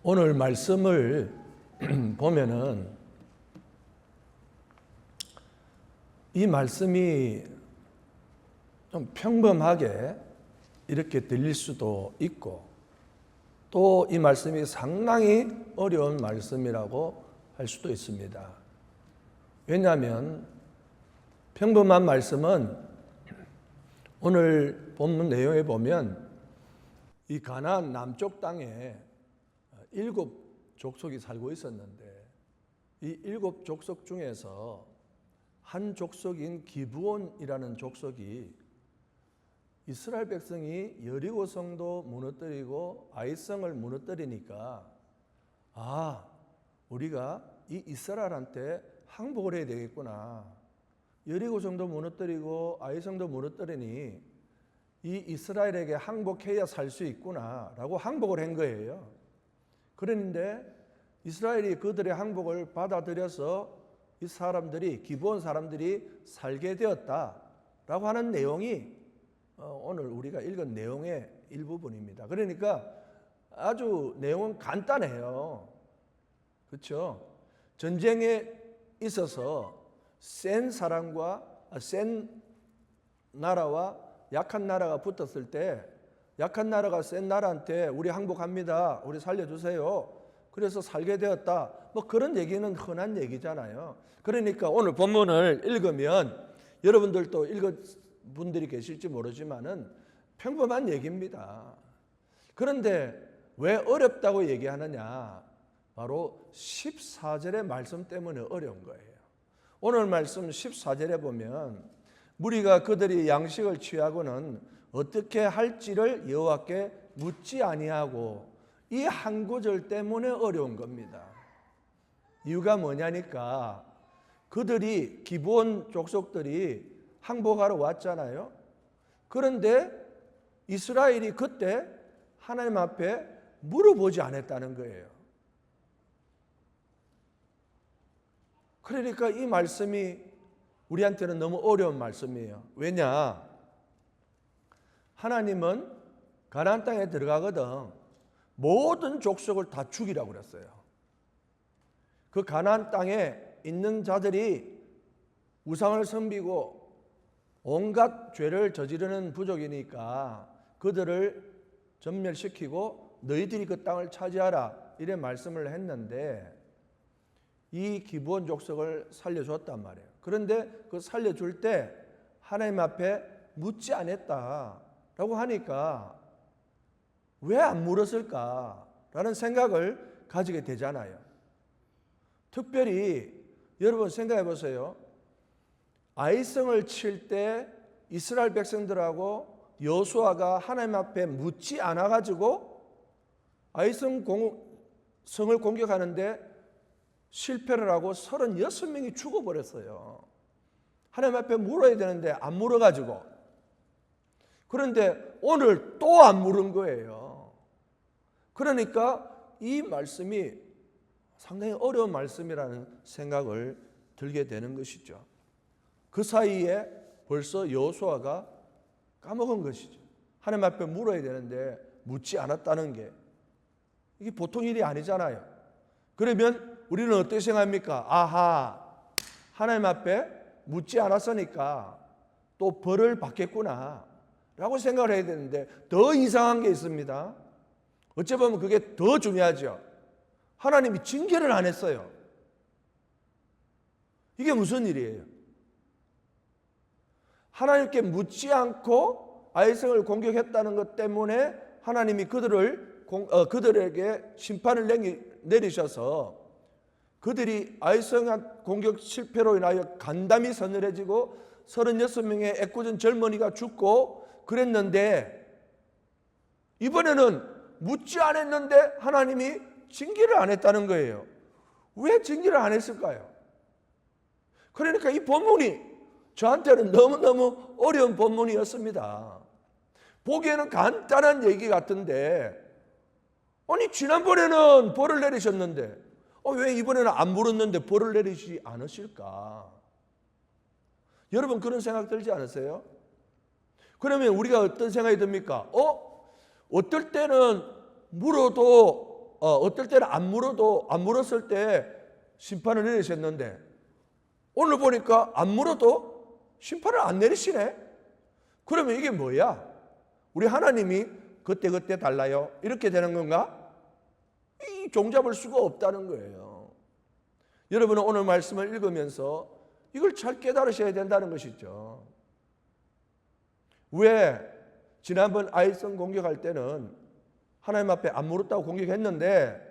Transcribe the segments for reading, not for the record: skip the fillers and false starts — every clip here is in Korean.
오늘 말씀을 보면은 이 말씀이 좀 평범하게 이렇게 들릴 수도 있고 또 이 말씀이 상당히 어려운 말씀이라고 할 수도 있습니다. 왜냐하면 평범한 말씀은 오늘 본문 내용에 보면 이 가나안 남쪽 땅에 7 족속이 살고 있었는데 이 7 족속 중에서 한 족속인 기브온이라는 족속이 이스라엘 백성이 여리고성도 무너뜨리고 아이성을 무너뜨리니까 우리가 이 이스라엘한테 항복을 해야 되겠구나. 여리고성도 무너뜨리고 아이성도 무너뜨리니 이 이스라엘에게 항복해야 살 수 있구나 라고 항복을 한 거예요. 그런데 이스라엘이 그들의 항복을 받아들여서 이 사람들이 기브온 사람들이 살게 되었다라고 하는 내용이 오늘 우리가 읽은 내용의 일부분입니다. 그러니까 아주 내용은 간단해요. 그렇죠? 전쟁에 있어서 센 나라와 약한 나라가 붙었을 때 약한 나라가 센 나라한테 우리 항복합니다. 우리 살려주세요. 그래서 살게 되었다. 뭐 그런 얘기는 흔한 얘기잖아요. 그러니까 오늘 본문을 읽으면 여러분들도 읽은 분들이 계실지 모르지만은 평범한 얘기입니다. 그런데 왜 어렵다고 얘기하느냐? 바로 14절의 말씀 때문에 어려운 거예요. 오늘 말씀 14절에 보면 무리가 그들이 양식을 취하고는 어떻게 할지를 여호와께 묻지 아니하고 이 한 구절 때문에 어려운 겁니다. 이유가 뭐냐니까 그들이 기브온 족속들이 항복하러 왔잖아요. 그런데 이스라엘이 그때 하나님 앞에 물어보지 않았다는 거예요. 그러니까 이 말씀이 우리한테는 너무 어려운 말씀이에요. 왜냐? 하나님은 가나안 땅에 들어가거든 모든 족속을 다 죽이라고 그랬어요. 그 가나안 땅에 있는 자들이 우상을 섬기고 온갖 죄를 저지르는 부족이니까 그들을 전멸시키고 너희들이 그 땅을 차지하라 이래 말씀을 했는데 이 기브온 족속을 살려줬단 말이에요. 그런데 그 살려줄 때 하나님 앞에 묻지 않았다라고 하니까 왜 안 물었을까라는 생각을 가지게 되잖아요. 특별히 여러분 생각해 보세요. 아이성을 칠 때 이스라엘 백성들하고 여호수아가 하나님 앞에 묻지 않아 가지고 아이성 성을 공격하는데 실패를 하고 36명이 죽어버렸어요. 하나님 앞에 물어야 되는데 안 물어가지고. 그런데 오늘 또 안 물은 거예요. 그러니까 이 말씀이 상당히 어려운 말씀이라는 생각을 들게 되는 것이죠. 그 사이에 벌써 여호수아가 까먹은 것이죠. 하나님 앞에 물어야 되는데 묻지 않았다는 게 이게 보통 일이 아니잖아요. 그러면 우리는 어떻게 생각합니까? 하나님 앞에 묻지 않았으니까 또 벌을 받겠구나 라고 생각을 해야 되는데 더 이상한 게 있습니다. 어찌 보면 그게 더 중요하죠. 하나님이 징계를 안 했어요. 이게 무슨 일이에요? 하나님께 묻지 않고 아이성을 공격했다는 것 때문에 하나님이 그들에게 심판을 내리셔서 그들이 아이성 공격 실패로 인하여 간담이 서늘해지고 36명의 애꿎은 젊은이가 죽고 그랬는데 이번에는 묻지 않았는데 하나님이 징계를 안 했다는 거예요. 왜 징계를 안 했을까요? 그러니까 이 본문이 저한테는 너무너무 어려운 본문이었습니다. 보기에는 간단한 얘기 같은데 아니 지난번에는 벌을 내리셨는데 왜 이번에는 안 물었는데 벌을 내리시지 않으실까? 여러분 그런 생각 들지 않으세요? 그러면 우리가 어떤 생각이 듭니까? 어떨 때는 물어도 어떨 때는 안 물었을 때 심판을 내리셨는데 오늘 보니까 안 물어도 심판을 안 내리시네. 그러면 이게 뭐야? 우리 하나님이 그때 달라요? 이렇게 되는 건가? 이 종잡을 수가 없다는 거예요. 여러분은 오늘 말씀을 읽으면서 이걸 잘 깨달으셔야 된다는 것이죠. 왜 지난번 아이성 공격할 때는 하나님 앞에 안 물었다고 공격했는데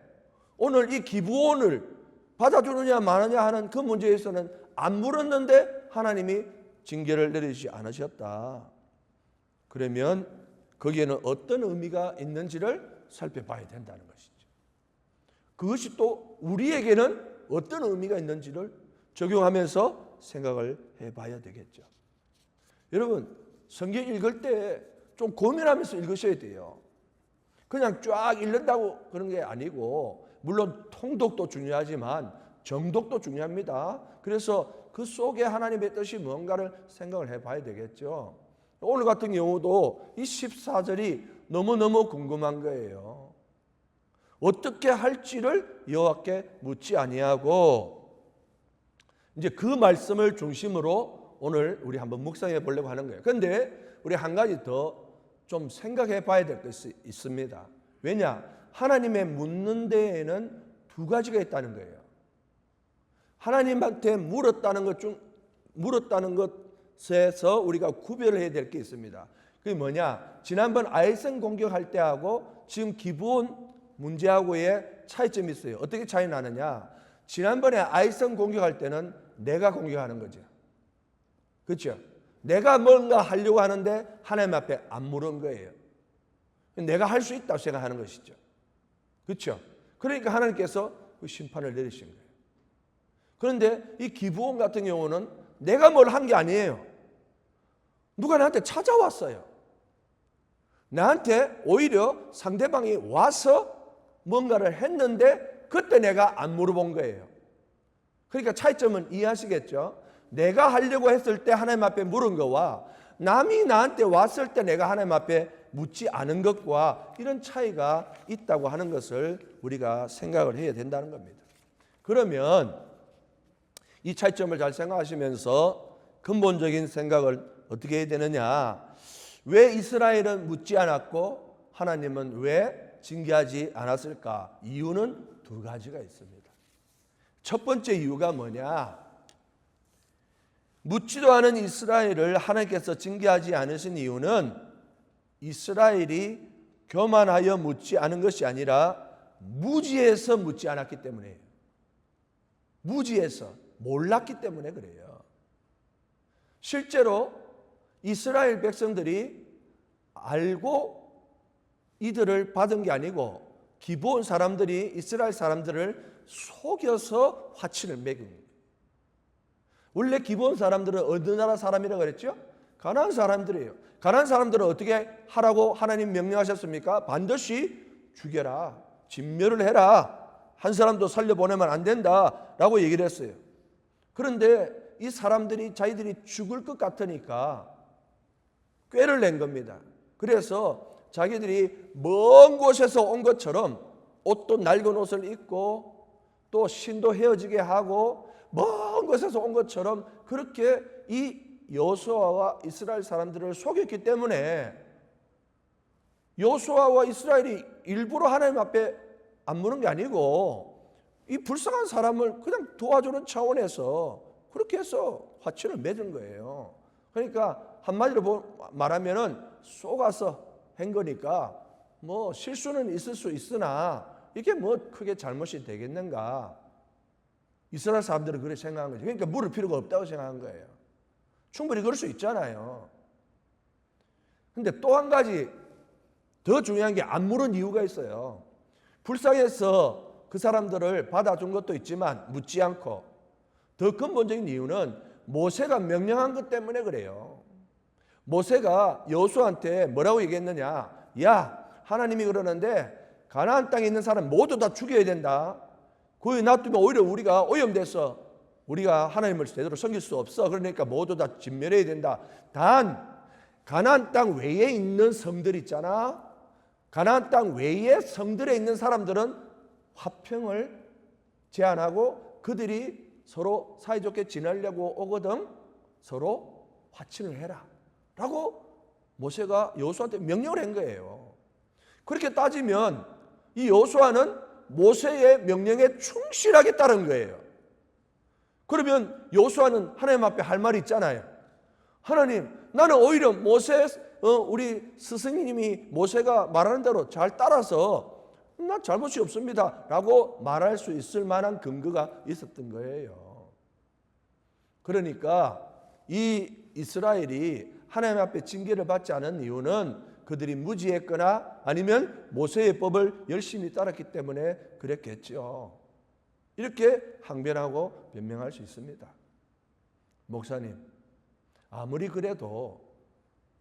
오늘 이 기브온을 받아주느냐 마느냐 하는 그 문제에서는 안 물었는데 하나님이 징계를 내리지 않으셨다. 그러면 거기에는 어떤 의미가 있는지를 살펴봐야 된다는 것이죠. 그것이 또 우리에게는 어떤 의미가 있는지를 적용하면서 생각을 해봐야 되겠죠. 여러분, 성경 읽을 때 좀 고민하면서 읽으셔야 돼요. 그냥 쫙 읽는다고 그런 게 아니고, 물론 통독도 중요하지만 정독도 중요합니다. 그래서 그 속에 하나님의 뜻이 뭔가를 생각을 해봐야 되겠죠. 오늘 같은 경우도 이 14절이 너무너무 궁금한 거예요. 어떻게 할지를 여호와께 묻지 아니하고, 이제 그 말씀을 중심으로 오늘 우리 한번 묵상해 보려고 하는 거예요. 그런데 우리 한 가지 더 좀 생각해 봐야 될 것이 있습니다. 왜냐? 하나님의 묻는 데에는 두 가지가 있다는 거예요. 하나님한테 물었다는 것에서 우리가 구별을 해야 될 게 있습니다. 그게 뭐냐? 지난번 아이성 공격할 때하고 지금 기브온 문제하고의 차이점이 있어요. 어떻게 차이 나느냐? 지난번에 아이성 공격할 때는 내가 공격하는 거죠. 그렇죠? 내가 뭔가 하려고 하는데 하나님 앞에 안 물은 거예요. 내가 할 수 있다고 생각하는 것이죠. 그렇죠? 그러니까 하나님께서 그 심판을 내리신 거예요. 그런데 이 기브온 같은 경우는 내가 뭘 한 게 아니에요. 누가 나한테 찾아왔어요. 나한테 오히려 상대방이 와서 뭔가를 했는데 그때 내가 안 물어본 거예요. 그러니까 차이점은 이해하시겠죠? 내가 하려고 했을 때 하나님 앞에 물은 거와 남이 나한테 왔을 때 내가 하나님 앞에 묻지 않은 것과 이런 차이가 있다고 하는 것을 우리가 생각을 해야 된다는 겁니다. 그러면 이 차이점을 잘 생각하시면서 근본적인 생각을 어떻게 해야 되느냐? 왜 이스라엘은 묻지 않았고 하나님은 왜 징계하지 않았을까? 이유는 두 가지가 있습니다. 첫 번째 이유가 뭐냐? 묻지도 않은 이스라엘을 하나님께서 징계하지 않으신 이유는 이스라엘이 교만하여 묻지 않은 것이 아니라 무지해서 묻지 않았기 때문이에요. 무지해서 몰랐기 때문에 그래요. 실제로 이스라엘 백성들이 알고 이들을 받은 게 아니고 기브온 사람들이 이스라엘 사람들을 속여서 화친을 매긴 거예요. 원래 기브온 사람들은 어느 나라 사람이라고 그랬죠? 가나안 사람들이에요. 가나안 사람들은 어떻게 하라고 하나님 명령하셨습니까? 반드시 죽여라. 진멸을 해라. 한 사람도 살려보내면 안 된다라고 얘기를 했어요. 그런데 이 사람들이 자기들이 죽을 것 같으니까 꾀를 낸 겁니다. 그래서 자기들이 먼 곳에서 온 것처럼 옷도 낡은 옷을 입고 또 신도 헤어지게 하고 먼 곳에서 온 것처럼 그렇게 이 여호수아와 이스라엘 사람들을 속였기 때문에 여호수아와 이스라엘이 일부러 하나님 앞에 안 무는 게 아니고 이 불쌍한 사람을 그냥 도와주는 차원에서 그렇게 해서 화친을 맺은 거예요. 그러니까 한마디로 말하면은 속아서 한 거니까 뭐 실수는 있을 수 있으나 이게 뭐 크게 잘못이 되겠는가? 이스라엘 사람들은 그렇게 생각한 거죠. 그러니까 물을 필요가 없다고 생각한 거예요. 충분히 그럴 수 있잖아요. 근데 또 한 가지 더 중요한 게 안 물은 이유가 있어요. 불쌍해서 그 사람들을 받아준 것도 있지만 묻지 않고 더 근본적인 이유는 모세가 명령한 것 때문에 그래요. 모세가 여호수아한테 뭐라고 얘기했느냐? 야, 하나님이 그러는데 가나안 땅에 있는 사람 모두 다 죽여야 된다. 거기 놔두면 오히려 우리가 오염돼서 우리가 하나님을 제대로 섬길 수 없어. 그러니까 모두 다 진멸해야 된다. 단 가나안 땅 외에 있는 성들 있잖아. 가나안 땅 외에 성들에 있는 사람들은 화평을 제안하고 그들이 서로 사이좋게 지내려고 오거든 서로 화친을 해라 라고 모세가 여호수아한테 명령을 한 거예요. 그렇게 따지면 이 여호수아는 모세의 명령에 충실하게 따른 거예요. 그러면 여호수아는 하나님 앞에 할 말이 있잖아요. 하나님, 나는 오히려 우리 스승님이 모세가 말하는 대로 잘 따라서 나 잘못이 없습니다 라고 말할 수 있을 만한 근거가 있었던 거예요. 그러니까 이 이스라엘이 하나님 앞에 징계를 받지 않은 이유는 그들이 무지했거나 아니면 모세의 법을 열심히 따랐기 때문에 그랬겠죠. 이렇게 항변하고 변명할 수 있습니다. 목사님, 아무리 그래도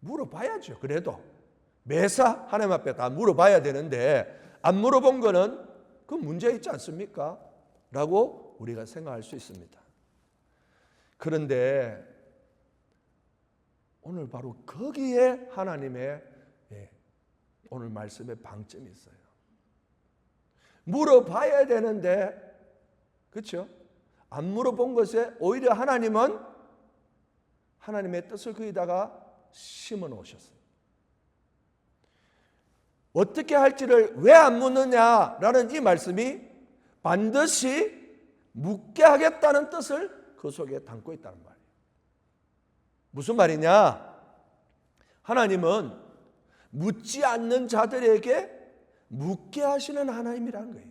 물어봐야죠. 그래도 매사 하나님 앞에 다 물어봐야 되는데 안 물어본 거는 그 문제 있지 않습니까? 라고 우리가 생각할 수 있습니다. 그런데 오늘 바로 거기에 하나님의 오늘 말씀의 방점이 있어요. 물어봐야 되는데 그렇죠? 안 물어본 것에 오히려 하나님은 하나님의 뜻을 거기다가 심어 놓으셨어요. 어떻게 할지를 왜 안 묻느냐라는 이 말씀이 반드시 묻게 하겠다는 뜻을 그 속에 담고 있다는 말이에요. 무슨 말이냐? 하나님은 묻지 않는 자들에게 묻게 하시는 하나님이라는 거예요.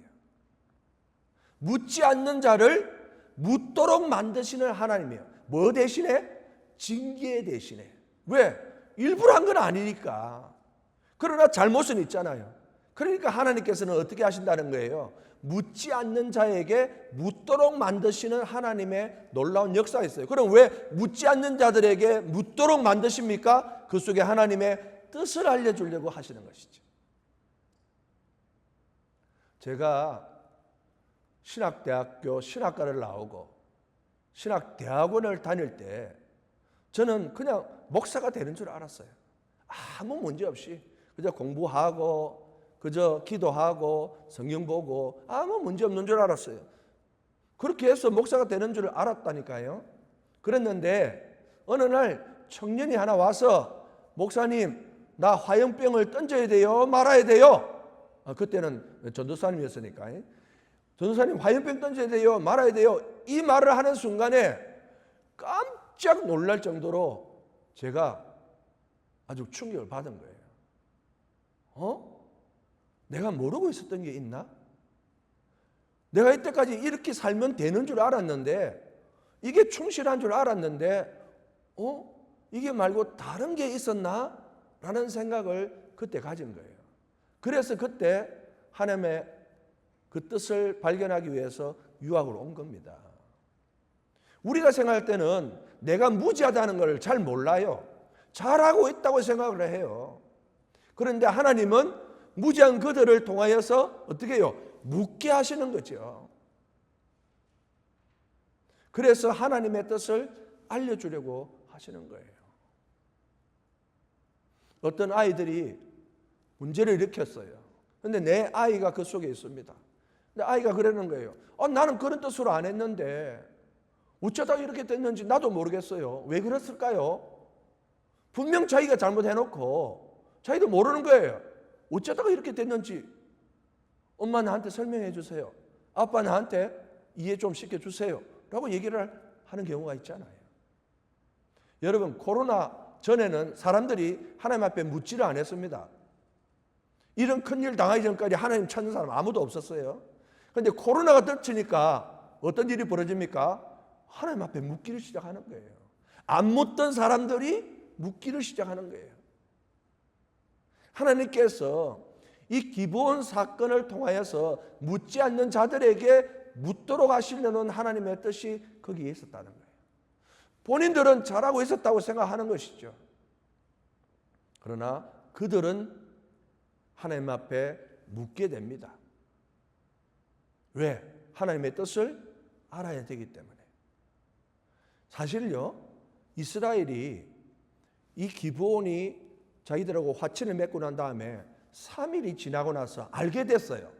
묻지 않는 자를 묻도록 만드시는 하나님이에요. 뭐 대신에? 징계 대신에. 왜? 일부러 한 건 아니니까. 그러나 잘못은 있잖아요. 그러니까 하나님께서는 어떻게 하신다는 거예요? 묻지 않는 자에게 묻도록 만드시는 하나님의 놀라운 역사가 있어요. 그럼 왜 묻지 않는 자들에게 묻도록 만드십니까? 그 속에 하나님의 뜻을 알려주려고 하시는 것이죠. 제가 신학대학교 신학과를 나오고 신학대학원을 다닐 때 저는 그냥 목사가 되는 줄 알았어요. 아무 문제 없이 그저 공부하고 그저 기도하고 성경 보고 아무 문제 없는 줄 알았어요. 그렇게 해서 목사가 되는 줄 알았다니까요. 그랬는데 어느 날 청년이 하나 와서 목사님, 나 화염병을 던져야 돼요? 말아야 돼요? 그때는 전도사님이었으니까. 전도사님, 화염병 던져야 돼요? 말아야 돼요? 이 말을 하는 순간에 깜짝 놀랄 정도로 제가 아주 충격을 받은 거예요. 내가 모르고 있었던 게 있나? 내가 이때까지 이렇게 살면 되는 줄 알았는데, 이게 충실한 줄 알았는데, 이게 말고 다른 게 있었나? 라는 생각을 그때 가진 거예요. 그래서 그때 하나님의 그 뜻을 발견하기 위해서 유학으로 온 겁니다. 우리가 생각할 때는 내가 무지하다는 걸 잘 몰라요. 잘하고 있다고 생각을 해요. 그런데 하나님은 무지한 그들을 통하여서 어떻게 해요? 묻게 하시는 거죠. 그래서 하나님의 뜻을 알려주려고 하시는 거예요. 어떤 아이들이 문제를 일으켰어요. 그런데 내 아이가 그 속에 있습니다. 근데 아이가 그러는 거예요. 나는 그런 뜻으로 안 했는데 어쩌다 이렇게 됐는지 나도 모르겠어요. 왜 그랬을까요? 분명 자기가 잘못해놓고 자기도 모르는 거예요. 어쩌다가 이렇게 됐는지 엄마 나한테 설명해 주세요. 아빠 나한테 이해 좀 시켜주세요. 라고 얘기를 하는 경우가 있잖아요. 여러분, 코로나 전에는 사람들이 하나님 앞에 묻지를 않았습니다. 이런 큰일 당하기 전까지 하나님 찾는 사람 아무도 없었어요. 그런데 코로나가 덮치니까 어떤 일이 벌어집니까? 하나님 앞에 묻기를 시작하는 거예요. 안 묻던 사람들이 묻기를 시작하는 거예요. 하나님께서 이 기브온 사건을 통하여서 묻지 않는 자들에게 묻도록 하시려는 하나님의 뜻이 거기에 있었다는 거예요. 본인들은 잘하고 있었다고 생각하는 것이죠. 그러나 그들은 하나님 앞에 묻게 됩니다. 왜? 하나님의 뜻을 알아야 되기 때문에. 사실요, 이스라엘이 이 기브온이 자기들하고 화친을 맺고 난 다음에 3일이 지나고 나서 알게 됐어요.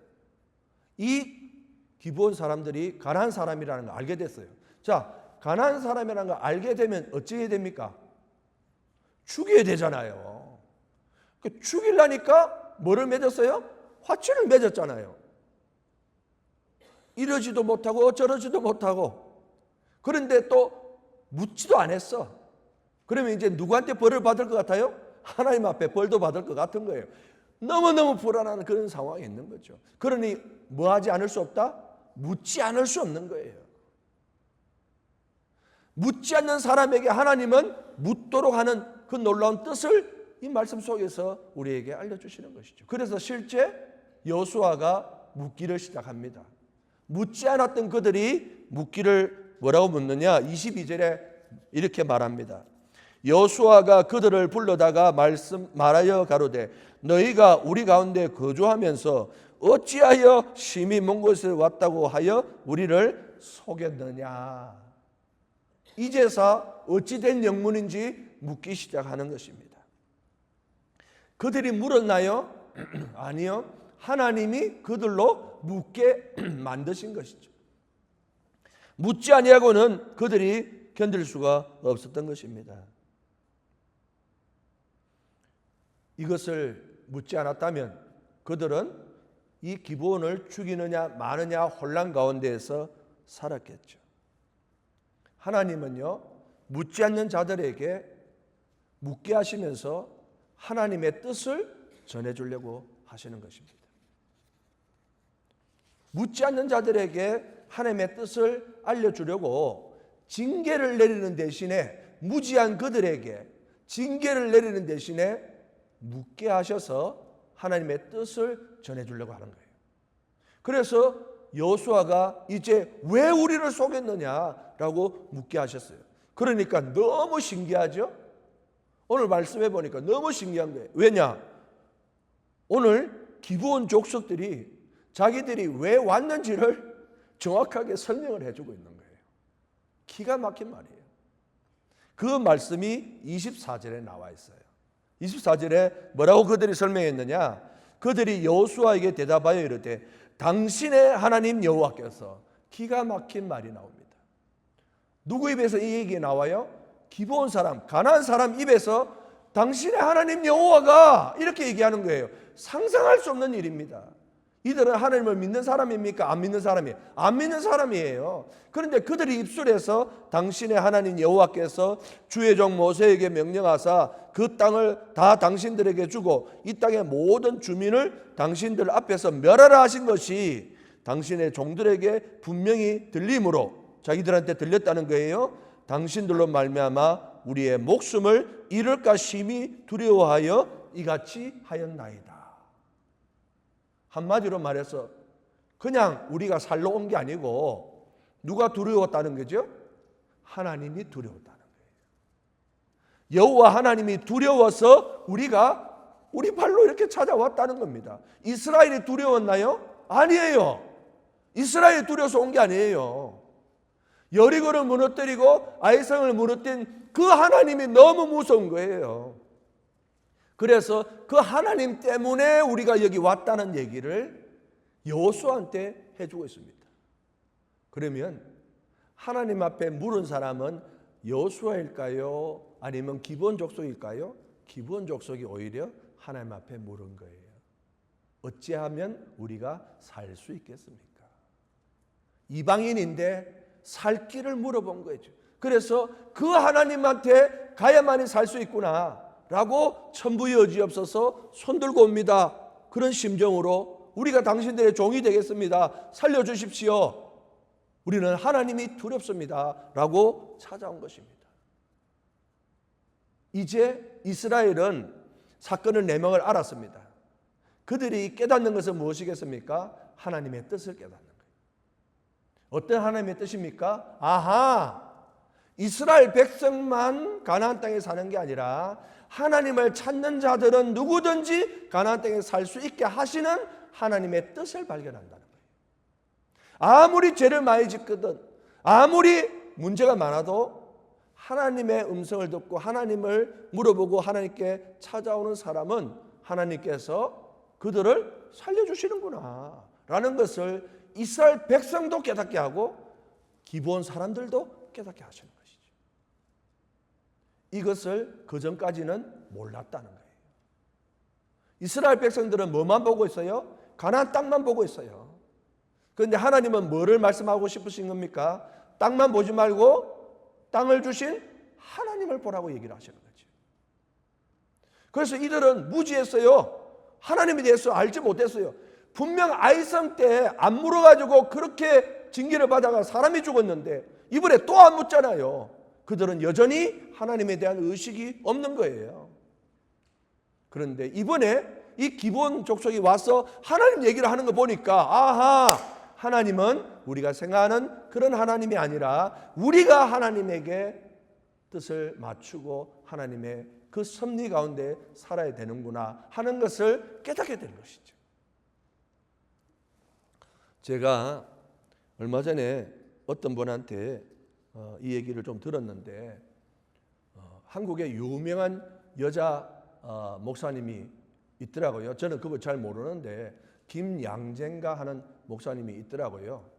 이 기브온 사람들이 가난한 사람이라는 걸 알게 됐어요. 자, 가난한 사람이라는 걸 알게 되면 어찌해야 됩니까? 죽여야 되잖아요. 죽이려니까 뭐를 맺었어요? 화친을 맺었잖아요. 이러지도 못하고 저러지도 못하고. 그런데 또 묻지도 않았어. 그러면 이제 누구한테 벌을 받을 것 같아요? 하나님 앞에 벌도 받을 것 같은 거예요. 너무너무 불안한 그런 상황이 있는 거죠. 그러니 뭐 하지 않을 수 없다? 묻지 않을 수 없는 거예요. 묻지 않는 사람에게 하나님은 묻도록 하는 그 놀라운 뜻을 이 말씀 속에서 우리에게 알려주시는 것이죠. 그래서 실제 여호수아가 묻기를 시작합니다. 묻지 않았던 그들이 묻기를 뭐라고 묻느냐? 22절에 이렇게 말합니다. 여호수아가 그들을 불러다가 말하여 가로되 너희가 우리 가운데 거주하면서 어찌하여 심히 먼 곳에 왔다고 하여 우리를 속였느냐. 이제서 어찌된 영문인지 묻기 시작하는 것입니다. 그들이 물었나요? 아니요. 하나님이 그들로 묻게 만드신 것이죠. 묻지 아니하고는 그들이 견딜 수가 없었던 것입니다. 이것을 묻지 않았다면 그들은 이 기브온을 죽이느냐 마느냐 혼란 가운데에서 살았겠죠. 하나님은요, 묻지 않는 자들에게 묻게 하시면서 하나님의 뜻을 전해주려고 하시는 것입니다. 묻지 않는 자들에게 하나님의 뜻을 알려주려고 징계를 내리는 대신에, 무지한 그들에게 징계를 내리는 대신에 묻게 하셔서 하나님의 뜻을 전해주려고 하는 거예요. 그래서 여호수아가 이제 왜 우리를 속였느냐라고 묻게 하셨어요. 그러니까 너무 신기하죠? 오늘 말씀해 보니까 너무 신기한 거예요. 왜냐? 오늘 기브온 족속들이 자기들이 왜 왔는지를 정확하게 설명을 해주고 있는 거예요. 기가 막힌 말이에요. 그 말씀이 24절에 나와 있어요. 24절에 뭐라고 그들이 설명했느냐? 그들이 여호수아에게 대답하여 이르되 당신의 하나님 여호와께서, 기가 막힌 말이 나옵니다. 누구 입에서 이 얘기 나와요? 기브온 사람, 가나안 사람 입에서 당신의 하나님 여호와가 이렇게 얘기하는 거예요. 상상할 수 없는 일입니다. 이들은 하나님을 믿는 사람입니까? 안 믿는 사람이에요? 안 믿는 사람이에요. 그런데 그들이 입술에서 당신의 하나님 여호와께서 주의 종 모세에게 명령하사 그 땅을 다 당신들에게 주고 이 땅의 모든 주민을 당신들 앞에서 멸하라 하신 것이 당신의 종들에게 분명히 들림으로, 자기들한테 들렸다는 거예요. 당신들로 말미암아 우리의 목숨을 잃을까 심히 두려워하여 이같이 하였나이다. 한마디로 말해서 그냥 우리가 살러 온 게 아니고 누가 두려웠다는 거죠? 하나님이 두려웠다는 거예요. 여호와 하나님이 두려워서 우리가 우리 발로 이렇게 찾아왔다는 겁니다. 이스라엘이 두려웠나요? 아니에요. 이스라엘이 두려워서 온 게 아니에요. 여리고를 무너뜨리고 아이성을 무너뜨린 그 하나님이 너무 무서운 거예요. 그래서 그 하나님 때문에 우리가 여기 왔다는 얘기를 여호수아한테 해주고 있습니다. 그러면 하나님 앞에 물은 사람은 여호수아일까요? 아니면 기브온 족속일까요? 기브온 족속이 오히려 하나님 앞에 물은 거예요. 어찌하면 우리가 살 수 있겠습니까? 이방인인데 살 길을 물어본 거죠. 그래서 그 하나님한테 가야만이 살 수 있구나 라고 천부여지옵소서 손들고 옵니다. 그런 심정으로 우리가 당신들의 종이 되겠습니다. 살려주십시오. 우리는 하나님이 두렵습니다 라고 찾아온 것입니다. 이제 이스라엘은 사건의 내막을 알았습니다. 그들이 깨닫는 것은 무엇이겠습니까? 하나님의 뜻을 깨닫는 거예요. 어떤 하나님의 뜻입니까? 아하, 이스라엘 백성만 가나안 땅에 사는 게 아니라 하나님을 찾는 자들은 누구든지 가나안 땅에 살 수 있게 하시는 하나님의 뜻을 발견한다는 거예요. 아무리 죄를 많이 짓거든, 아무리 문제가 많아도 하나님의 음성을 듣고 하나님을 물어보고 하나님께 찾아오는 사람은 하나님께서 그들을 살려주시는구나 라는 것을 이스라엘 백성도 깨닫게 하고 기브온 사람들도 깨닫게 하시는 것이죠. 이것을 그전까지는 몰랐다는 거예요. 이스라엘 백성들은 뭐만 보고 있어요? 가나안 땅만 보고 있어요. 그런데 하나님은 뭐를 말씀하고 싶으신 겁니까? 땅만 보지 말고 땅을 주신 하나님을 보라고 얘기를 하시는 거죠. 그래서 이들은 무지했어요. 하나님에 대해서 알지 못했어요. 분명 아이성 때 안 물어가지고 그렇게 징계를 받아가 사람이 죽었는데 이번에 또 안 묻잖아요. 그들은 여전히 하나님에 대한 의식이 없는 거예요. 그런데 이번에 이 기브온 족속이 와서 하나님 얘기를 하는 거 보니까 아하, 하나님은 우리가 생각하는 그런 하나님이 아니라 우리가 하나님에게 뜻을 맞추고 하나님의 그 섭리 가운데 살아야 되는구나 하는 것을 깨닫게 된 것이죠. 제가 얼마 전에 어떤 분한테 이 얘기를 좀 들었는데 한국의 유명한 여자 목사님이 있더라고요. 저는 그걸 잘 모르는데 김양젠가 하는 목사님이 있더라고요.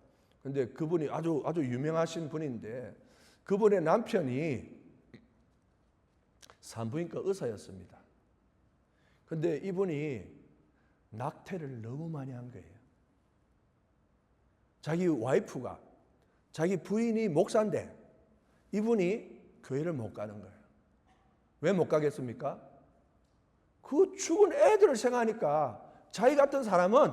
근데 그분이 아주 유명하신 분인데 그분의 남편이 산부인과 의사였습니다. 근데 이분이 낙태를 너무 많이 한 거예요. 자기 와이프가, 자기 부인이 목사인데 이분이 교회를 못 가는 거예요. 왜 못 가겠습니까? 그 죽은 애들을 생각하니까 자기 같은 사람은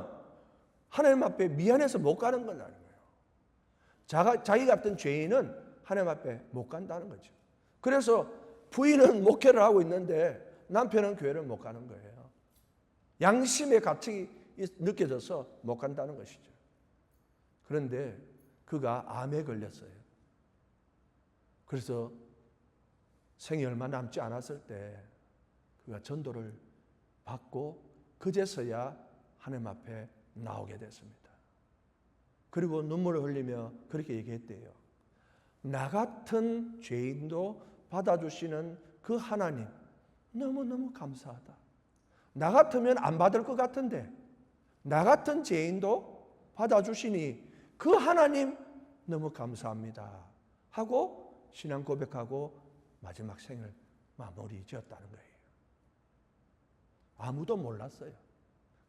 하나님 앞에 미안해서 못 가는 거라는 거예요. 자기 같은 죄인은 하나님 앞에 못 간다는 거죠. 그래서 부인은 목회를 하고 있는데 남편은 교회를 못 가는 거예요. 양심의 가책이 느껴져서 못 간다는 것이죠. 그런데 그가 암에 걸렸어요. 그래서 생이 얼마 남지 않았을 때 그가 전도를 받고 그제서야 하나님 앞에 나오게 됐습니다. 그리고 눈물을 흘리며 그렇게 얘기했대요. 나 같은 죄인도 받아주시는 그 하나님 너무너무 감사하다. 나 같으면 안 받을 것 같은데 나 같은 죄인도 받아주시니 그 하나님 너무 감사합니다 하고 신앙 고백하고 마지막 생을 마무리 지었다는 거예요. 아무도 몰랐어요.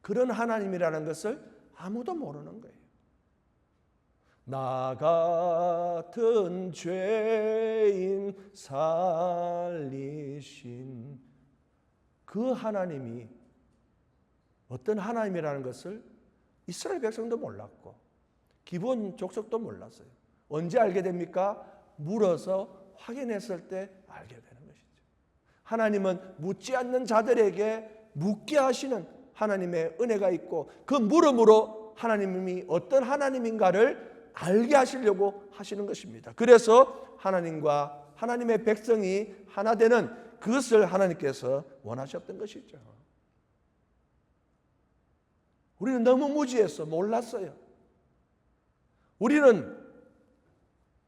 그런 하나님이라는 것을 아무도 모르는 거예요. 나 같은 죄인 살리신 그 하나님이 어떤 하나님이라는 것을 이스라엘 백성도 몰랐고 기브온 족속도 몰랐어요. 언제 알게 됩니까? 물어서 확인했을 때 알게 되는 것이죠. 하나님은 묻지 않는 자들에게 묻게 하시는 하나님의 은혜가 있고 그 물음으로 하나님이 어떤 하나님인가를 알게 하시려고 하시는 것입니다. 그래서 하나님과 하나님의 백성이 하나 되는 그것을 하나님께서 원하셨던 것이죠. 우리는 너무 무지해서 몰랐어요. 우리는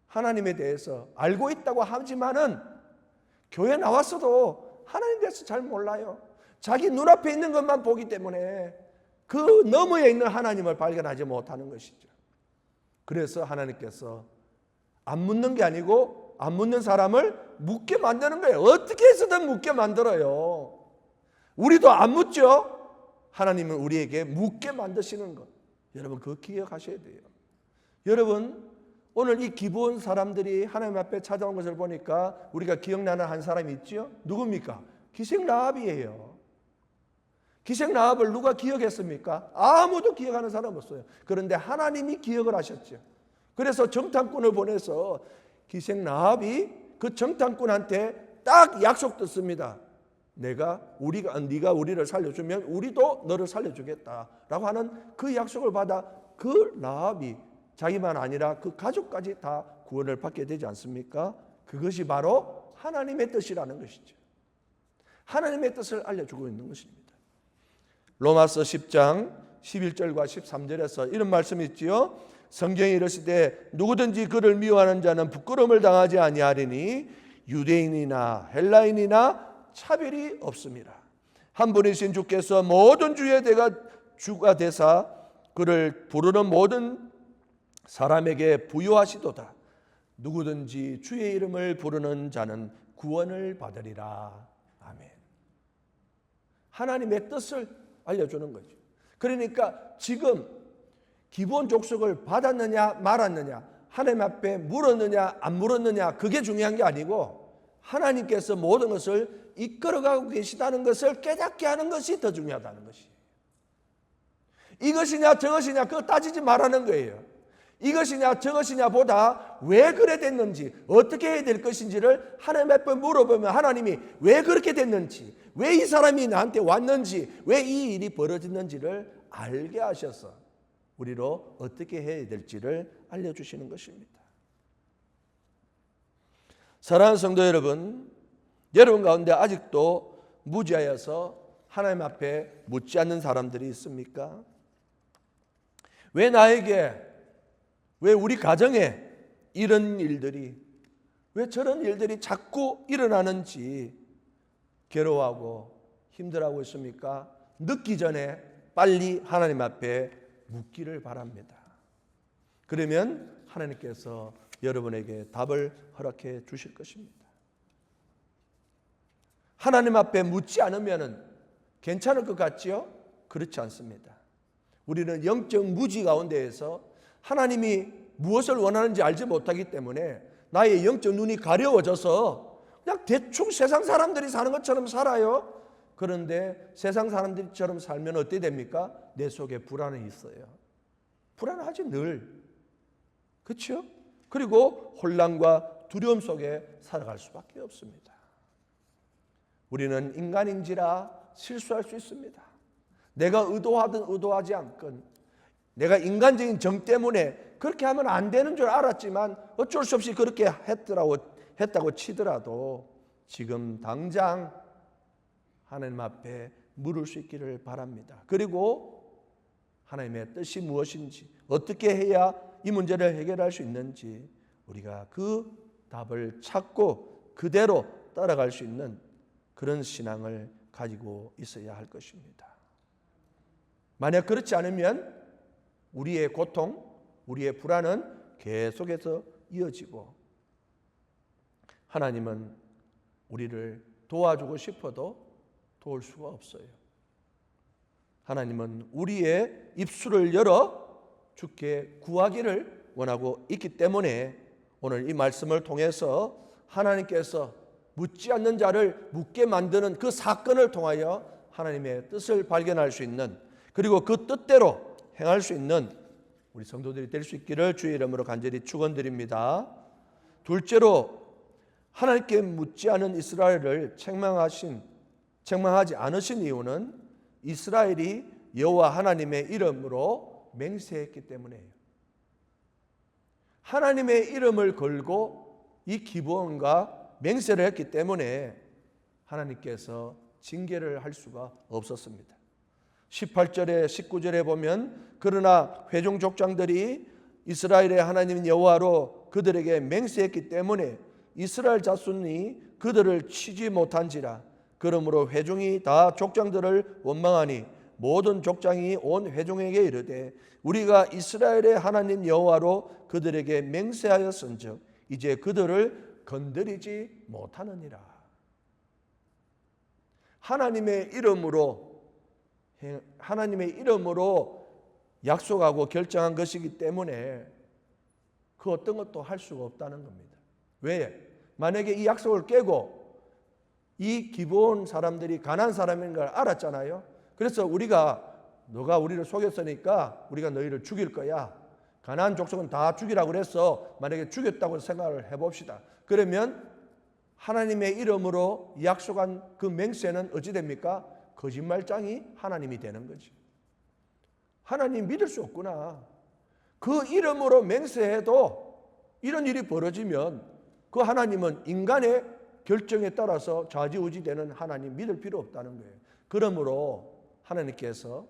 하나님에 대해서 알고 있다고 하지만은 교회 나왔어도 하나님에 대해서 잘 몰라요. 자기 눈앞에 있는 것만 보기 때문에 그 너머에 있는 하나님을 발견하지 못하는 것이죠. 그래서 하나님께서 안 묻는 게 아니고 안 묻는 사람을 묻게 만드는 거예요. 어떻게 해서든 묻게 만들어요. 우리도 안 묻죠. 하나님은 우리에게 묻게 만드시는 것. 여러분 그거 기억하셔야 돼요. 여러분 오늘 이 기브온 사람들이 하나님 앞에 찾아온 것을 보니까 우리가 기억나는 한 사람이 있죠. 누굽니까? 기생 라합이에요. 기생 라합을 누가 기억했습니까? 아무도 기억하는 사람 없어요. 그런데 하나님이 기억을 하셨죠. 그래서 정탐꾼을 보내서 기생 라합이 그 정탐꾼한테 딱 약속 듣습니다. 네가 우리를 살려주면 우리도 너를 살려주겠다라고 하는 그 약속을 받아 그 라합이 자기만 아니라 그 가족까지 다 구원을 받게 되지 않습니까? 그것이 바로 하나님의 뜻이라는 것이죠. 하나님의 뜻을 알려주고 있는 것입니다. 로마서 10장 11절과 13절에서 이런 말씀이 있지요. 성경이 이르시되 누구든지 그를 미워하는 자는 부끄러움을 당하지 아니하리니 유대인이나 헬라인이나 차별이 없습니다. 한 분이신 주께서 모든 주의 주가 되사 그를 부르는 모든 사람에게 부요하시도다. 누구든지 주의 이름을 부르는 자는 구원을 받으리라. 아멘. 하나님의 뜻을 알려주는 거죠. 그러니까 지금 기본 족속을 받았느냐 말았느냐, 하나님 앞에 물었느냐 안 물었느냐, 그게 중요한 게 아니고 하나님께서 모든 것을 이끌어가고 계시다는 것을 깨닫게 하는 것이 더 중요하다는 것이에요. 이것이냐 저것이냐 그거 따지지 말라는 거예요. 이것이냐 저것이냐 보다 왜 그래 됐는지, 어떻게 해야 될 것인지를 하나님 앞에 물어보면 하나님이 왜 그렇게 됐는지, 왜 이 사람이 나한테 왔는지, 왜 이 일이 벌어졌는지를 알게 하셔서 우리로 어떻게 해야 될지를 알려주시는 것입니다. 사랑하는 성도 여러분, 여러분 가운데 아직도 무지하여서 하나님 앞에 묻지 않는 사람들이 있습니까? 왜 나에게, 왜 우리 가정에 이런 일들이, 왜 저런 일들이 자꾸 일어나는지 괴로워하고 힘들어하고 있습니까? 늦기 전에 빨리 하나님 앞에 묻기를 바랍니다. 그러면 하나님께서 여러분에게 답을 허락해 주실 것입니다. 하나님 앞에 묻지 않으면 괜찮을 것 같지요? 그렇지 않습니다. 우리는 영적 무지 가운데에서 하나님이 무엇을 원하는지 알지 못하기 때문에 나의 영적 눈이 가려워져서 그냥 대충 세상 사람들이 사는 것처럼 살아요. 그런데 세상 사람들처럼 살면 어떻게 됩니까? 내 속에 불안이 있어요. 불안하지 늘. 그렇죠? 그리고 혼란과 두려움 속에 살아갈 수밖에 없습니다. 우리는 인간인지라 실수할 수 있습니다. 내가 의도하든 의도하지 않건, 내가 인간적인 정 때문에 그렇게 하면 안 되는 줄 알았지만 어쩔 수 없이 그렇게 했다고 치더라도 지금 당장 하나님 앞에 물을 수 있기를 바랍니다. 그리고 하나님의 뜻이 무엇인지, 어떻게 해야 이 문제를 해결할 수 있는지 우리가 그 답을 찾고 그대로 따라갈 수 있는 그런 신앙을 가지고 있어야 할 것입니다. 만약 그렇지 않으면 우리의 고통, 우리의 불안은 계속해서 이어지고 하나님은 우리를 도와주고 싶어도 도울 수가 없어요. 하나님은 우리의 입술을 열어 주께 구하기를 원하고 있기 때문에 오늘 이 말씀을 통해서 하나님께서 묻지 않는 자를 묻게 만드는 그 사건을 통하여 하나님의 뜻을 발견할 수 있는, 그리고 그 뜻대로 행할 수 있는 우리 성도들이 될 수 있기를 주의 이름으로 간절히 축원드립니다. 둘째로, 하나님께 묻지 않은 이스라엘을 책망하지 않으신 이유는 이스라엘이 여호와 하나님의 이름으로 맹세했기 때문이에요. 하나님의 이름을 걸고 이 기브온과 맹세를 했기 때문에 하나님께서 징계를 할 수가 없었습니다. 18절에 19절에 보면 그러나 회중 족장들이 이스라엘의 하나님 여호와로 그들에게 맹세했기 때문에 이스라엘 자손이 그들을 치지 못한지라. 그러므로 회중이 다 족장들을 원망하니 모든 족장이 온 회중에게 이르되 우리가 이스라엘의 하나님 여호와로 그들에게 맹세하였은즉 이제 그들을 건드리지 못하느니라. 하나님의 이름으로 약속하고 결정한 것이기 때문에 그 어떤 것도 할 수가 없다는 겁니다. 왜? 만약에 이 약속을 깨고 이 기브온 사람들이 가나안 사람인 걸 알았잖아요. 그래서 너가 우리를 속였으니까 우리가 너희를 죽일 거야. 가나안 족속은 다 죽이라고 그래서 만약에 죽였다고 생각을 해봅시다. 그러면 하나님의 이름으로 약속한 그 맹세는 어찌 됩니까? 거짓말장이 하나님이 되는 거지. 하나님 믿을 수 없구나. 그 이름으로 맹세해도 이런 일이 벌어지면 그 하나님은 인간의 결정에 따라서 좌지우지되는 하나님 믿을 필요 없다는 거예요. 그러므로 하나님께서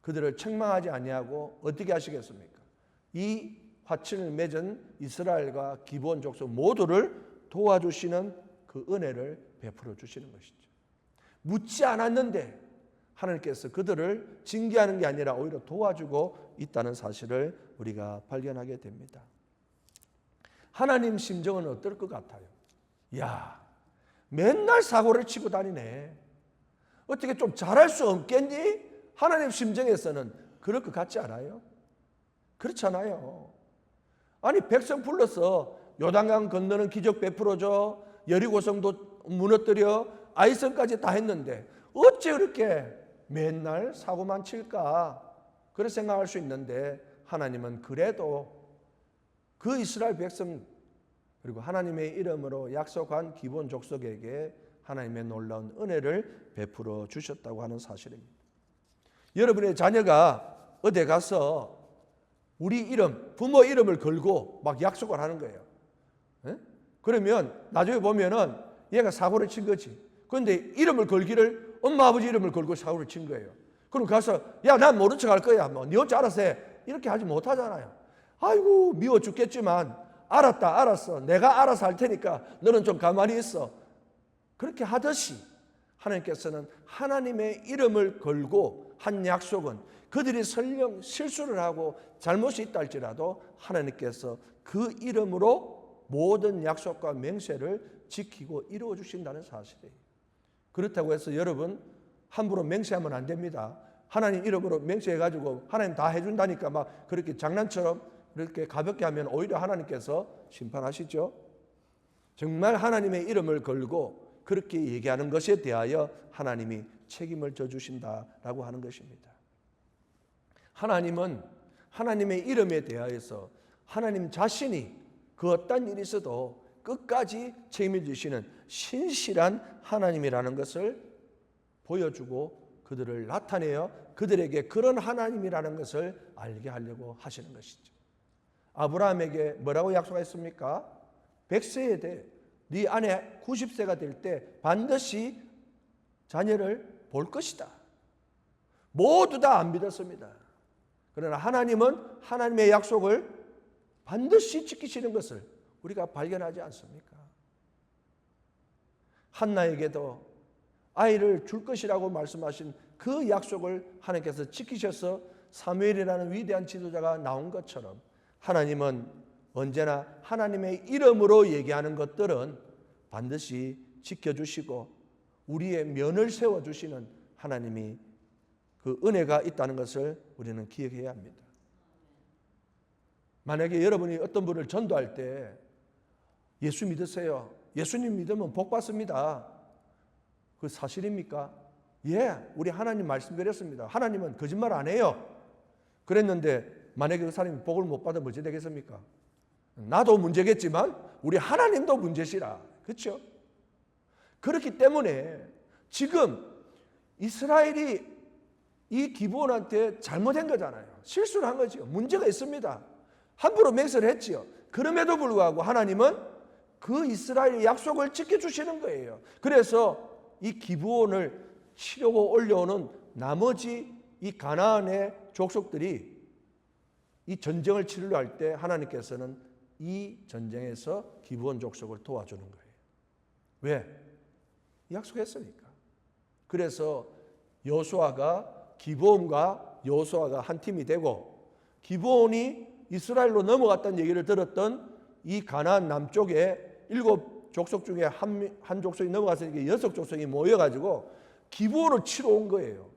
그들을 책망하지 아니하고 어떻게 하시겠습니까? 이 화친을 맺은 이스라엘과 기브온 족속 모두를 도와주시는 그 은혜를 베풀어 주시는 것이죠. 묻지 않았는데 하나님께서 그들을 징계하는 게 아니라 오히려 도와주고 있다는 사실을 우리가 발견하게 됩니다. 하나님 심정은 어떨 것 같아요? 야, 맨날 사고를 치고 다니네. 어떻게 좀 잘할 수 없겠니? 하나님 심정에서는 그럴 것 같지 않아요? 그렇잖아요. 아니, 백성 불러서 요단강 건너는 기적 베풀어줘, 여리고성도 무너뜨려, 아이성까지 다 했는데 어째 그렇게 맨날 사고만 칠까? 그런 생각할 수 있는데 하나님은 그래도 그 이스라엘 백성 그리고 하나님의 이름으로 약속한 기본 족속에게 하나님의 놀라운 은혜를 베풀어 주셨다고 하는 사실입니다. 여러분의 자녀가 어디 가서 우리 이름, 부모 이름을 걸고 막 약속을 하는 거예요. 그러면 나중에 보면은 얘가 사고를 친 거지. 그런데 이름을 걸기를 엄마 아버지 이름을 걸고 사고를 친 거예요. 그럼 가서 야, 난 모른 척 할 거야. 뭐 네 혼자 알아서 해. 이렇게 하지 못하잖아요. 아이고 미워 죽겠지만 알았다 알았어. 내가 알아서 할 테니까 너는 좀 가만히 있어. 그렇게 하듯이 하나님께서는 하나님의 이름을 걸고 한 약속은 그들이 설령 실수를 하고 잘못이 있다 할지라도 하나님께서 그 이름으로 모든 약속과 맹세를 지키고 이루어 주신다는 사실이에요. 그렇다고 해서 여러분 함부로 맹세하면 안 됩니다. 하나님 이름으로 맹세해가지고 하나님 다 해준다니까 막 그렇게 장난처럼 그렇게 가볍게 하면 오히려 하나님께서 심판하시죠. 정말 하나님의 이름을 걸고 그렇게 얘기하는 것에 대하여 하나님이 책임을 져주신다라고 하는 것입니다. 하나님은 하나님의 이름에 대하여서 하나님 자신이 그 어떤 일이 있어도 끝까지 책임을 지시는 신실한 하나님이라는 것을 보여주고 그들을 나타내어 그들에게 그런 하나님이라는 것을 알게 하려고 하시는 것이죠. 아브라함에게 뭐라고 약속했습니까? 100세에 돼 네 아내 90세가 될 때 반드시 자녀를 볼 것이다. 모두 다 안 믿었습니다. 그러나 하나님은 하나님의 약속을 반드시 지키시는 것을 우리가 발견하지 않습니까? 한나에게도 아이를 줄 것이라고 말씀하신 그 약속을 하나님께서 지키셔서 사무엘이라는 위대한 지도자가 나온 것처럼 하나님은 언제나 하나님의 이름으로 얘기하는 것들은 반드시 지켜주시고 우리의 면을 세워주시는 하나님이 그 은혜가 있다는 것을 우리는 기억해야 합니다. 만약에 여러분이 어떤 분을 전도할 때 예수 믿으세요. 예수님 믿으면 복 받습니다. 그 사실입니까? 예, 우리 하나님 말씀드렸습니다. 하나님은 거짓말 안 해요. 그랬는데 만약에 그 사람이 복을 못 받으면 어찌 되겠습니까? 나도 문제겠지만 우리 하나님도 문제시라. 그렇죠? 그렇기 때문에 지금 이스라엘이 이 기브온한테 잘못한 거잖아요. 실수를 한 거죠. 문제가 있습니다. 함부로 맹세를 했지요. 그럼에도 불구하고 하나님은 그 이스라엘의 약속을 지켜주시는 거예요. 그래서 이 기브온을 치려고 올려오는 나머지 이 가나안의 족속들이 이 전쟁을 치르려 할 때 하나님께서는 이 전쟁에서 기브온 족속을 도와주는 거예요. 왜? 약속했으니까. 그래서 여호수아가 기브온과 여호수아가 한 팀이 되고 기브온이 이스라엘로 넘어갔다는 얘기를 들었던 이 가나안 남쪽에 7 족속 중에 한 족속이 넘어갔으니까 6 족속이 모여가지고 기브온을 치러 온 거예요.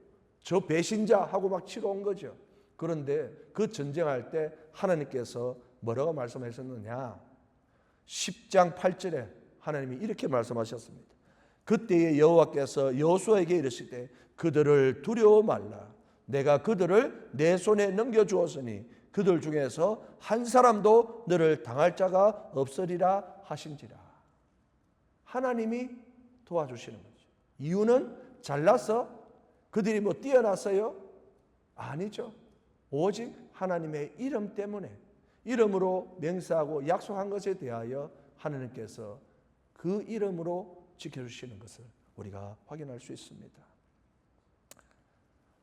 저 배신자하고 막 치러 온 거죠. 그런데 그 전쟁할 때 하나님께서 뭐라고 말씀하셨느냐? 10장 8절에 하나님이 이렇게 말씀하셨습니다. 그때에 여호와께서 여호수아에게 이르시되 그들을 두려워 말라. 내가 그들을 내 손에 넘겨주었으니 그들 중에서 한 사람도 너를 당할 자가 없으리라 하신지라. 하나님이 도와주시는 거죠. 이유는 잘나서 그들이 뭐 뛰어났어요? 아니죠. 오직 하나님의 이름 때문에 이름으로 맹세하고 약속한 것에 대하여 하나님께서 그 이름으로 지켜주시는 것을 우리가 확인할 수 있습니다.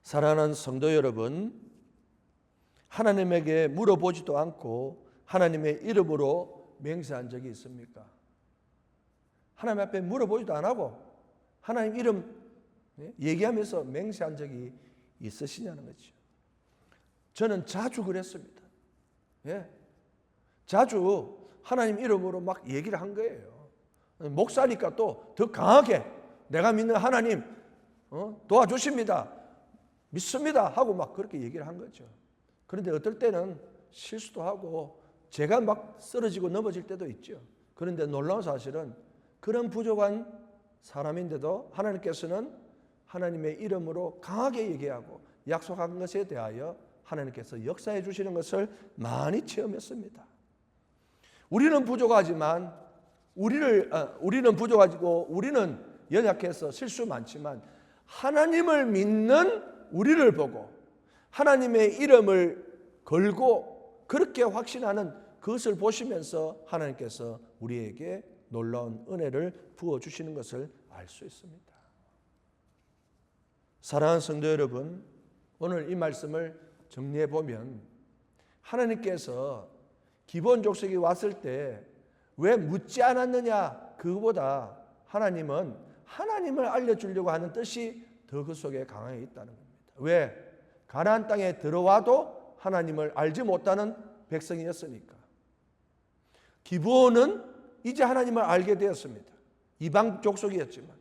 사랑하는 성도 여러분, 하나님에게 물어보지도 않고 하나님의 이름으로 맹세한 적이 있습니까? 하나님 앞에 물어보지도 안 하고 하나님 이름 얘기하면서 맹세한 적이 있으시냐는 거죠. 저는 자주 그랬습니다. 자주 하나님 이름으로 막 얘기를 한 거예요. 목사니까 또 더 강하게 내가 믿는 하나님 도와주십니다, 믿습니다 하고 막 그렇게 얘기를 한 거죠. 그런데 어떨 때는 실수도 하고 제가 막 쓰러지고 넘어질 때도 있죠. 그런데 놀라운 사실은 그런 부족한 사람인데도 하나님께서는 하나님의 이름으로 강하게 얘기하고 약속한 것에 대하여 하나님께서 역사해 주시는 것을 많이 체험했습니다. 우리는 부족하지만 우리는 부족하고 우리는 연약해서 실수 많지만 하나님을 믿는 우리를 보고 하나님의 이름을 걸고 그렇게 확신하는 그것을 보시면서 하나님께서 우리에게 놀라운 은혜를 부어주시는 것을 알 수 있습니다. 사랑하는 성도 여러분, 오늘 이 말씀을 정리해 보면 하나님께서 기본 족속이 왔을 때 왜 묻지 않았느냐, 그거보다 하나님은 하나님을 알려주려고 하는 뜻이 더 그 속에 강하게 있다는 겁니다. 왜? 가나안 땅에 들어와도 하나님을 알지 못하는 백성이었으니까. 기브온은 이제 하나님을 알게 되었습니다. 이방 족속이었지만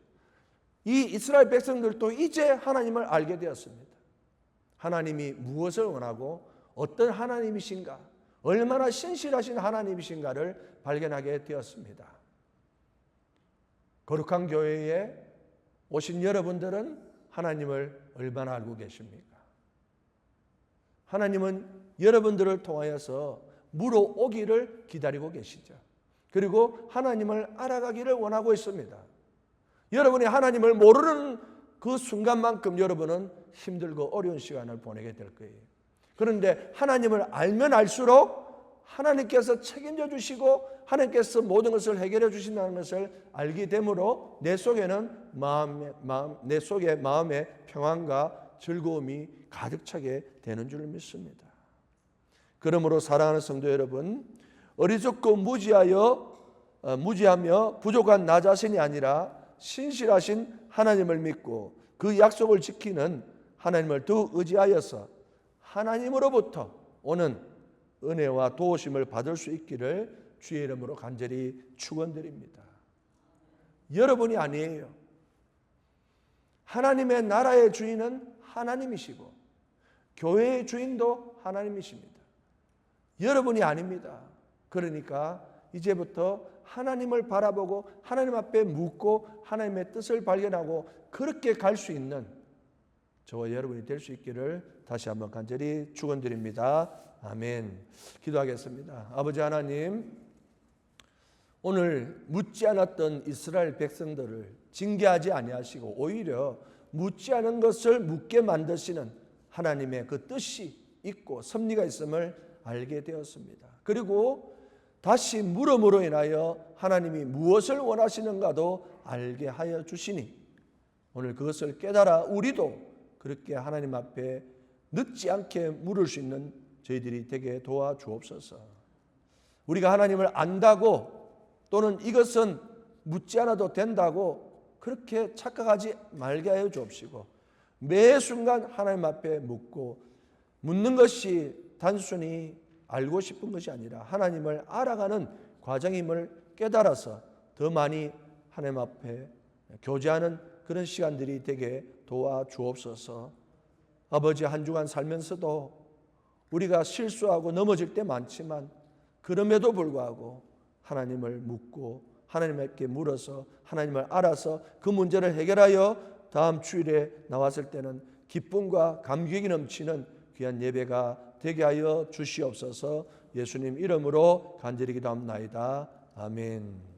이 이스라엘 백성들도 이제 하나님을 알게 되었습니다. 하나님이 무엇을 원하고 어떤 하나님이신가, 얼마나 신실하신 하나님이신가를 발견하게 되었습니다. 거룩한 교회에 오신 여러분들은 하나님을 얼마나 알고 계십니까? 하나님은 여러분들을 통하여서 물어오기를 기다리고 계시죠. 그리고 하나님을 알아가기를 원하고 있습니다. 여러분이 하나님을 모르는 그 순간만큼 여러분은 힘들고 어려운 시간을 보내게 될 거예요. 그런데 하나님을 알면 알수록 하나님께서 책임져 주시고 하나님께서 모든 것을 해결해 주신다는 것을 알게 되므로 내 속에는 내 속에 마음의 평안과 즐거움이 가득 차게 되는 줄 믿습니다. 그러므로 사랑하는 성도 여러분, 어리석고 무지하며 부족한 나 자신이 아니라 신실하신 하나님을 믿고 그 약속을 지키는 하나님을 더 의지하여서 하나님으로부터 오는 은혜와 도우심을 받을 수 있기를 주의 이름으로 간절히 축원드립니다. 여러분이 아니에요. 하나님의 나라의 주인은 하나님이시고 교회의 주인도 하나님이십니다. 여러분이 아닙니다. 그러니까 이제부터 하나님을 바라보고 하나님 앞에 묻고 하나님의 뜻을 발견하고 그렇게 갈 수 있는 저와 여러분이 될 수 있기를 다시 한번 간절히 축원드립니다. 아멘. 기도하겠습니다. 아버지 하나님, 오늘 묻지 않았던 이스라엘 백성들을 징계하지 아니하시고 오히려 묻지 않은 것을 묻게 만드시는 하나님의 그 뜻이 있고 섭리가 있음을 알게 되었습니다. 그리고 다시 물음으로 인하여 하나님이 무엇을 원하시는가도 알게 하여 주시니 오늘 그것을 깨달아 우리도 그렇게 하나님 앞에 늦지 않게 물을 수 있는 저희들이 되게 도와주옵소서. 우리가 하나님을 안다고 또는 이것은 묻지 않아도 된다고 그렇게 착각하지 말게 하여 주옵시고 매 순간 하나님 앞에 묻는 것이 단순히 알고 싶은 것이 아니라 하나님을 알아가는 과정임을 깨달아서 더 많이 하나님 앞에 교제하는 그런 시간들이 되게 도와주옵소서. 아버지, 한 주간 살면서도 우리가 실수하고 넘어질 때 많지만 그럼에도 불구하고 하나님을 묻고 하나님께 물어서 하나님을 알아서 그 문제를 해결하여 다음 주일에 나왔을 때는 기쁨과 감격이 넘치는 귀한 예배가 되게 하여 주시옵소서. 예수님 이름으로 간절히 기도합나이다. 아멘.